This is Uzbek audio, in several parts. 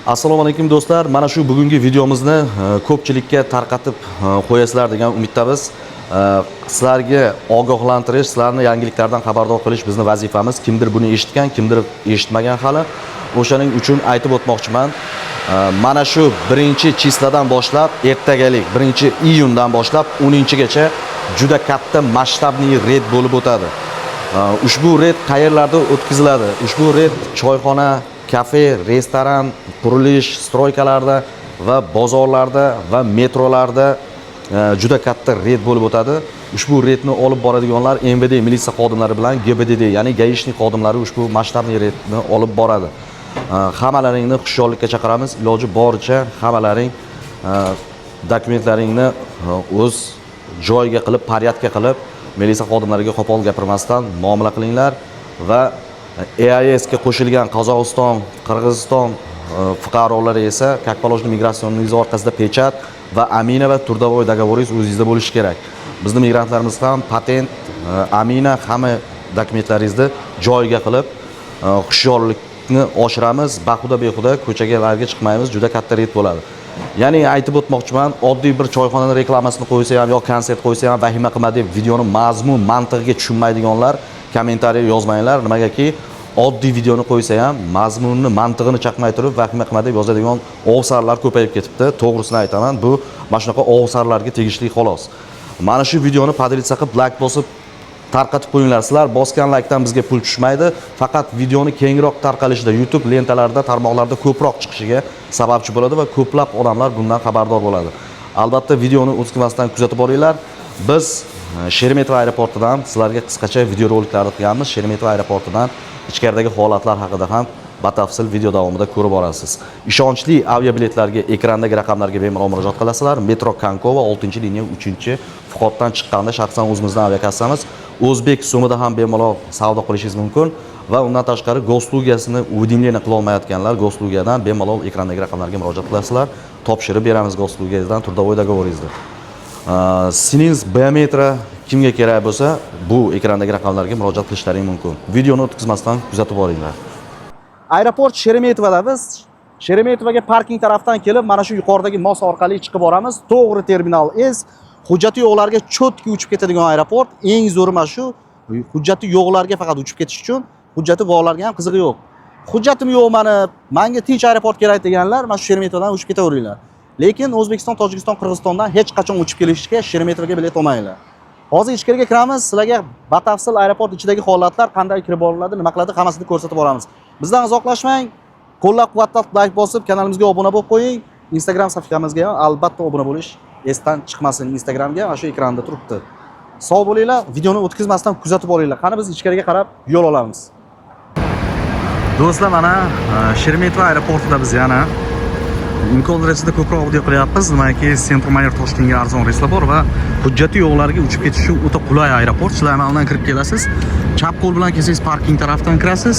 Assalomu alaykum do'stlar. Mana shu bugungi videomizni ko'pchilikka tarqatib qo'yasizlar degan umiddamiz. Sizlarga ogohlantirish, sizlarni yangiliklardan xabardor qilish bizning vazifamiz. Kimdir buni eshitgan, kimdir eshitmagan hali. O'shaning uchun aytib o'tmoqchiman. Mana shu 1-chisladan boshlab, ertagalik 1-iyundan boshlab 10-gacha juda katta masshtabli reyd bo'lib o'tadi. Ushbu reyd qayerlarda o'tkaziladi? Ushbu reyd choyxona, kafe, restoran, qurilish, stroykalarda va bozorlarda va metrolarda juda katta reyd bo'lib o'tadi. Ushbu reydni olib boradiganlar MVD militsiya xodimlari bilan GBDD, ya'ni gaishnik xodimlari ushbu masshtabli reydni olib boradi. Hammalaringni xushyorlikka chaqiramiz. Iloji boricha hammalaring dokumentlaringni o'z joyiga qilib, porядка qilib, militsiya xodimlariga qo'pol gapirmasdan muomala qilinglar va EAS ga qo'shilgan Qozog'iston, Qirg'iziston fuqarolari esa как положено migratsion viza orqasida pechat va amina va turdovoy dogovoringiz o'zingizda bo'lishi kerak. Bizning migrantlarimiz ham patent, amina hamma dokumentlaringizni joyiga qilib xushyorlikni oshiramiz. Bahuda behuda ko'chaga chiqmaymiz, juda katta reyd bo'ladi. Ya'ni aytib o'tmoqchiman, oddiy bir choyxonaning reklamasini qo'ysa ham yo konsert qo'ysa ham vahima qilma deb videoni mazmun, mantig'iga tushunmaydiganlar kommentariya yozmanglar. Nimagaki oddiy videoni qo'ysa ham mazmunni, mantig'ini chaqmay turib vahima qilma deb yozadigan ovsarlar ko'payib ketibdi. To'g'risini aytaman, bu mana shunaqa ovsarlarga tegishli xolos. Mana shu videoni podelitsiya qilib, like bosib tarqatib qo'yinglar. Sizlar bosgan likedan bizga pul tushmaydi, faqat videoni kengroq tarqalishida, YouTube lentalarida, tarmoqlarda ko'proq chiqishiga sababchi bo'ladi va ko'plab odamlar bundan xabardor bo'ladi. Albatta videoni o'tkazmasdan kuzatib boringlar. Biz Sheremetyevo aeroportidan sizlarga qisqacha videoroliklarni qilganmiz. Sheremetyevo aeroportidan ichkaridagi holatlar haqida ham batafsil video davomida ko'rib borasiz. Ishonchli aviabiletlarga ekrandagi raqamlarga bemalol murojaat qilasizlar. Metro Kankova 6-liniya 3-vxoddan chiqqanda shaxsan o'zimizdan aviakassamiz o'zbek so'mida ham bemalol savdo qilishingiz mumkin va undan tashqari goslugasini уведомление qila olmayotganlar goslugadan bemalol ekrandagi raqamlarga murojaat qilasizlar. Topshirib beramiz goslugangizdan turdovoy dogovoringizni. Siningiz biometra kimga kerak bo'lsa, bu ekrandagi raqamlarga murojaat qilishlaring mumkin. Videoni o'tkazmasdan kuzatib boringlar. Aeroport Sheremetyevoda biz Sheremetyevoga parking tarafdan kelib, mana shu yuqoridagi mos orqali chiqib boramiz. To'g'ri terminal S, hujjati yo'qlarga cho'tki uchib ketadigan aeroport. Eng zo'ri mana shu. Hujjati yo'qlarga faqat uchib ketish uchun, hujjati borlarga ham qizig'i yo'q. Hujjatim yo'q menga tinch aeroport kerak deganlar, mana shu Sheremetyevodan uchib ketaveringlar. Lekin O'zbekiston, Tojikiston, Qirg'izistondan hech qachon uchib kelishga Sheremetyevoga bilet olmanglar. Hozir ichkariga kiramiz, sizlarga batafsil aeroport ichidagi holatlar qanday kirib boriladi, nima qiladi, hammasini ko'rsatib boramiz. Bizdan uzoqlashmang, qo'llab-quvvatlab like bosib, kanalimizga obuna bo'lib qo'ying. Instagram sahifamizga ham albatta obuna bo'lish esdan chiqmasin. Instagramga mana shu ekranda turibdi. Sog' bo'linglar, videoni o'tkazmasdan kuzatib boringlar. Qani biz ichkariga qarab yo'l olamiz. Do'stlar, mana Sheremetyevo aeroportida biz yana imkon darajada ko'proq video qilyapmiz. Nimaiki, Centromayor Toshkentga arzon reyslar bor va hujjati yo'qlarga uchib ketish uchun o'ta qulay aeroport. Sizlar amaldan kirib kelasiz. Chap qo'l bilan kelsangiz parking tarafdan kirasiz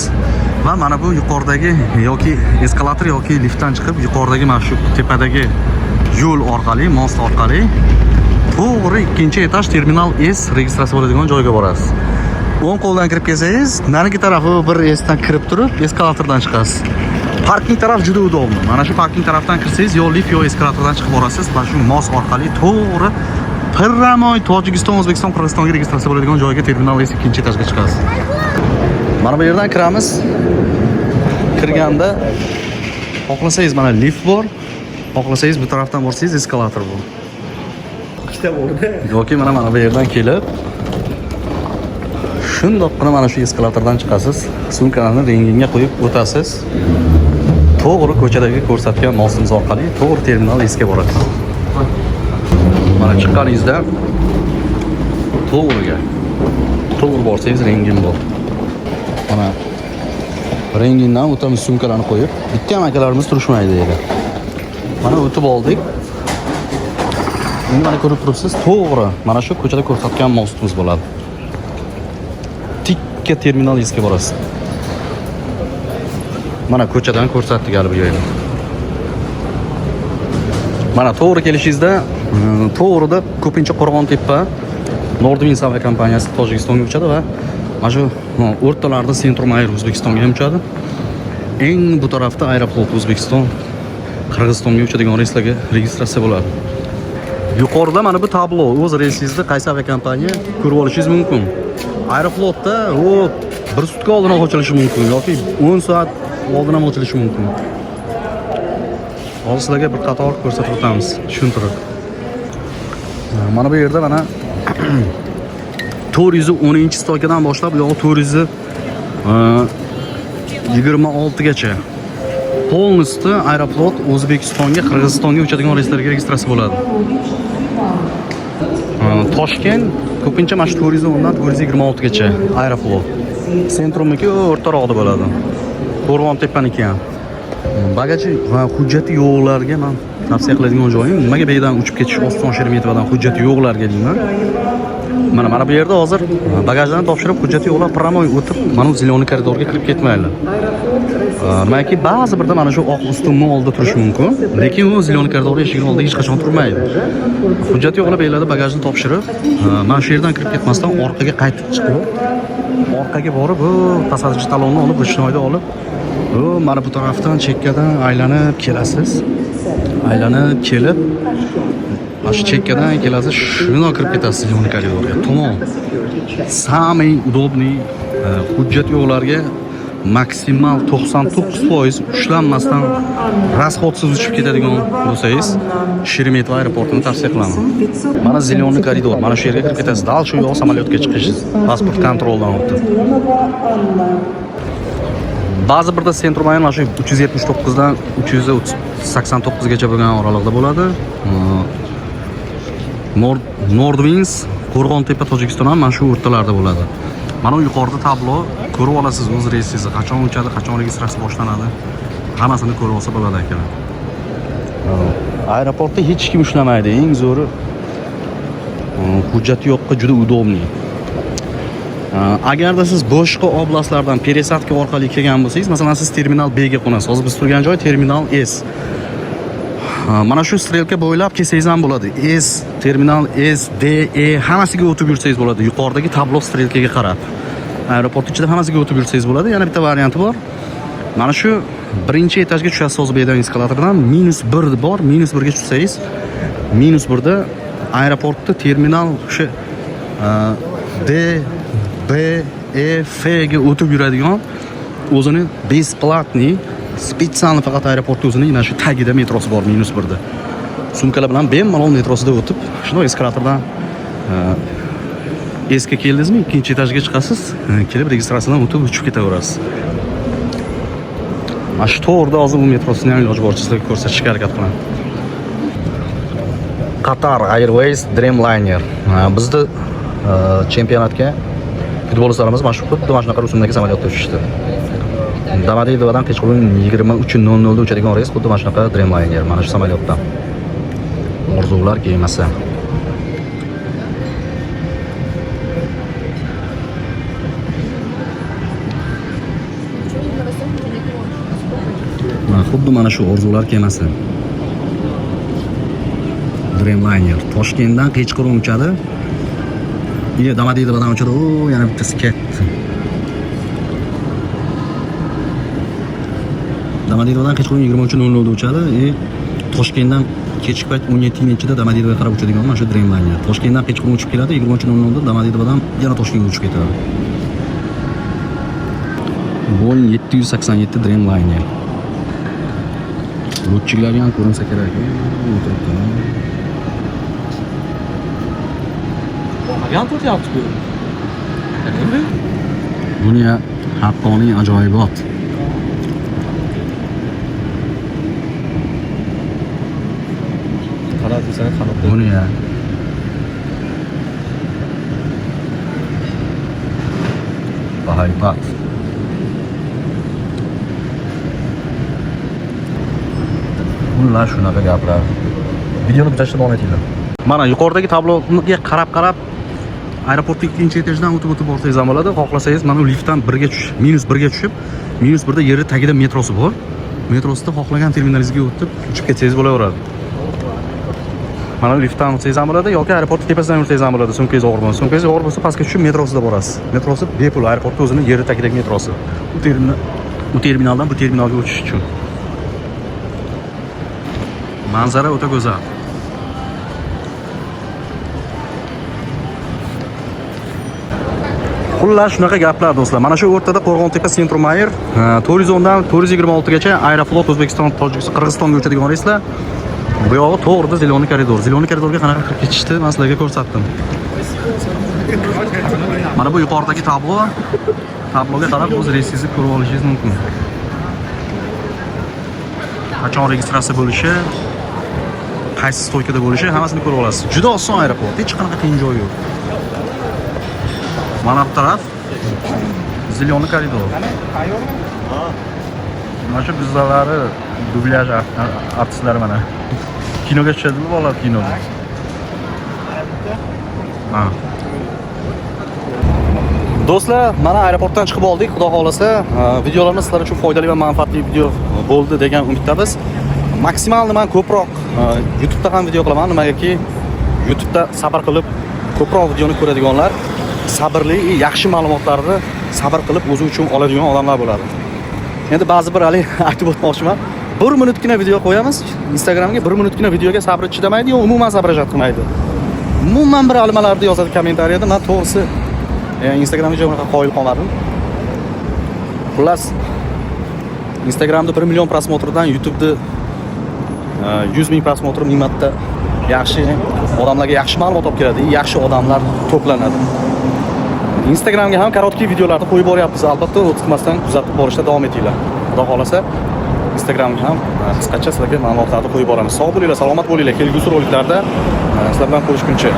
va mana bu yuqoridagi yoki eskalator yoki liftdan chiqib yuqoridagi mana shu tepadagi yo'l orqali, most orqali to'g'ri 2-etaj terminal S registratsiya bo'ladigan joyga borasiz. O'ng qo'ldan kirib kelsangiz, narigi tarafi bir esdan kirib turib, eskalatordan chiqasiz. Parking taraf juda udobli. Mana shu parking tarafdan kirsangiz, yo lift yo eskalatordan chiqib borasiz. Mana shu most orqali to'g'ri Pirramoy Tojikiston, O'zbekiston, Qirg'izistonga registratsiya bo'ladigan joyga terminal S 2-etajga chiqasiz. Mana bu yerdan kiramiz. Kirganda xohlasangiz mana lift bor, xohlasangiz bu tarafdan borsangiz eskalator bor. Ikkita borda. Yoki mana bu yerdan kelib shundoqqina mana shu eskalatordan chiqasiz. Sumkalarni rengingga qo'yib o'tasiz. To'g'ri ko'chadagi ko'rsatgan mostimiz orqali to'g'ri terminal S ga borasiz. Mana chiqqaningizda to'g'ri borsangiz rengin bor. Mana rengindan o'tamiz, sumkalarni qo'yib. Bitta ham akalarimiz turishmaydi edi. Mana o'tib oldik. Endi mana ko'rib turibsiz, to'g'ri mana shu ko'chada ko'rsatgan mostimiz bo'ladi. Tikka terminal S ga borasiz. Mana ko'chadan ko'rsatdik hali bu joyni. Mana to'g'ri kelishingizda to'g'rida ko'pincha Qo'rg'ontepa Nordwings aviakompaniyasi Tojikistonga uchadi va mana shu o'rtalarida Centromayor O'zbekistonga ham uchadi. Eng bu tarafda Aeroport O'zbekiston Qirg'izistonga uchadigan reyslarga registratsiya bo'ladi. Yuqorida mana bu tablo o'z reysingizni qaysi aviakompaniya ko'rib olishingiz mumkin. Aeroflotda u 1 sutka oldin ochilishi mumkin yoki 10 soat oldin ham ochilishi mumkin. Hozir sizlarga bir qator ko'rsatib o'tamiz, tushuntirib. Mana bu yerda mana 410-stokadan boshlab yo'q 426 gacha polностью Aeroflot O'zbekistonga, Qirg'izistonga uchadigan reyslarga registratsiya bo'ladi. Toshkent ko'pincha mana shu 410 dan 426 gacha Aeroflot. Sentrumniki o'rtaroqda bo'ladi. Qo'rg'on tepaniki ham. Bagaj va hujjati yo'qlarga men tavsiya qiladigan joyim nimaga bu yerdan uchib ketish Oston Sheremetyevadan hujjati yo'qlarga deyman. Mana bu yerda hozir bagajlarni topshirib hujjati yo'qlar promoy o'tib mana bu ziloniy koridorga kirib ketmaylar. Nimaiki ba'zi birda mana shu oq ustunni oldida turish mumkin, lekin u ziloniy koridor eshigining oldida hech qachon turmaydi. Hujjati yo'qlar beylarda bagajni topshirib, mana shu yerdan kirib ketmasdan orqaga qaytib chiqib, orqaga borib, bu pasajer talonni olib, rishnoyda olib, mana bu tarafdan chekkadan aylanib kelasiz. Aylanib kelib, mana shu chekkadan kelasiz, shundoq kirib ketasiz ziloniy koridorga. Tamom. Samый удобный hujjat yo'qlarga maksimal 99% ushlanmasdan rasxodsiz uchib ketadigan bo'lsangiz, Sheremetyevo aeroportini tavsiya qilaman. Mana ziloniy koridor, mana shu yerga kirib ketasiz. Dal shu yo'q samolyotga chiqishingiz, pasport kontroldan o'tib. Ba'zi birda sentrum mana shu 379 dan 389 gacha bo'lgan oralig'da bo'ladi. Nordwings, Qo'rg'on-Tepa Tojikiston ham mana shu o'rtalarda bo'ladi. Mana bu yuqorida tablo ko'rib olasiz o'z reysingizni qachon uchadi, qachon registratsiya boshlanadi. Hammasini ko'rib olsa bo'ladi ekan. Aeroportda hech kim ushlamaydi. Eng zo'ri hujjati yo'qqa juda udobniy. Agarda siz boshqa oblastlardan peresadka orqali kelgan bo'lsangiz, masalan siz terminal B ga qo'nasiz. Hozir biz turgan joy terminal S. Mana shu strelka bo'ylab kelsangiz ham bo'ladi. S, terminal S, D, E hammasiga o'tib yursangiz bo'ladi. Yuqoridagi tablo strelkaga qarab. Aeroport ichida hammasiga o'tib yursangiz bo'ladi. Yana bitta varianti bor. Mana shu birinchi etajga tushasiz hozir bu eskalatordan -1 bor. -1 ga tushsangiz, -1 da aeroportda terminal o'sha D, B, E, F ga o'tib yuradigan o'zini besplatniy spesialni faqat aeroportda o'zining mana shu tagida metrosi bor -1 da. Sumkalar bilan bemalol metrosida o'tib, shunday eskalatordan esga keldingizmi, ikkinchi etajga chiqasiz, kelib registratsiyadan o'tib uchib ketaverasiz. Mana shu to'g'rida hozir bu metrosini ham iloji boricha sizlarga ko'rsatishga harakat qilaman. Qatar Airways Dreamliner. Bizda chempionatga futbolchilarimiz mana shu xuddi mana shunaqa rusumdagi samolyotda uchishdi. Domodedovodan kechqurun 23:00 da uchadigan reys xuddi mana shunaqa Dreamliner, mana shu samolyotdan. Orzular kemasi. Xuddi mana shu orzular kemasi. Dreamliner Toshkentdan kechqurun uchadi. Domodedovodan uchadi. Yana bittasi ketdi. Domodedovodan kechqurun 23:00 da uchadi. Toshkentdan kechki payt 17:da Domodedovoga qarab uchadigan mana shu Dreamliner. Toshkentdan kechqurun uchib keladi, 23:00 da Domodedovodan yana Toshkentga uchib ketadi. Boeing 787 Dreamliner. Lotchilarga ham ko'rinsa kerak. Buni haqqoniy ajoyibot. Buni ya. Bahaybat. Bunlar shunaqa gaplar. Videoni bitirishda davom etinglar. Mana yuqoridagi tabloga qarab aeroportning ikkinchi etajdan o'tib borsangiz ham bo'ladi. Xohlasangiz mana liftdan 1 ga tushib, -1 ga tushib, -1 da yeri tagida metrosi bor. Metrosida xohlagan terminalingizga o'tib uchib ketsangiz bo'laveradi. Mana liftdan o'tsangiz ham bo'ladi yoki aeroportning tepasidan yursangiz ham bo'ladi. Sumkangiz og'ir bo'lsa, sumkangiz og'ir bo'lsa pastga tushib metrosida borasiz. Metrosi bepul, aeroportning o'zining yeri tagidagi metrosi. Bu terminaldan bu terminalga o'tish uchun. Manzara o'ta go'zal. Xullas shunaqa gaplar do'stlar. Mana shu o'rtada Qo'rg'ontepa Centromayer 410 dan 426 gacha Aeroflot O'zbekiston, Tojikiston, Qirg'izistonga uchadigan reyslar. Bu yog'i to'g'rida Zeleniy koridor. Zeleniy koridorga qanaqa kirib ketishdi, men sizlarga ko'rsatdim. Mana bu yuqoridagi tablo. Tabloga qarab o'z reysingizni ko'rib olishingiz mumkin. Qachon registratsiya bo'lishi, qaysi stoykada bo'lishi hammasini ko'rib olasiz. Juda oson aeroport, hech qanaqa qiyin joyi yo'q. Mana bu taraf Zeleniy koridor. Mana shu bizalari dublyaj artistlari mana. Kinoga tushadimi bolalar kinoga? Ha. Do'stlar, mana aeroportdan chiqib oldik. Xudo xolasa, videolarimiz sizlar uchun foydali va manfaatli video bo'ldi degan umiddamiz. Maksimal men ko'proq YouTube'da ham video qilaman, nimagaki YouTube'da sabr qilib ko'proq videoni ko'radiganlar sabrli, yaxshi ma'lumotlarni sabr qilib o'zi uchun oladigan odamlar bo'ladi. Endi ba'zi bir aytib o'tmoqchiman. 1 minutgina video qo'yamiz Instagramga, 1 minutgina videoga sabri chidamaydi, umuman sabrajat qilmaydi. Umuman bir alimalarni yozadi kommentariyada, men to'g'risi Instagramga jo'naqa qoyil qolmadim. Xullas Instagramda 1 million prosmotrdan YouTube'da 100 ming prosmotr mingmatda yaxshi odamlarga yaxshi ma'lumot olib keladi, yaxshi odamlar to'planadi. Instagramga ham korotkий videolarni qo'yib boryapmiz. Albatta, o'tmasdan kuzatib borishda davom etinglar. Xudo xolasa Instagramga ham qisqacha sizlarga ma'lumotlarni qo'yib boramiz. Sog' bo'linglar, salomat bo'linglar. Kelgusi roliklarda sizlar bilan ko'rishguncha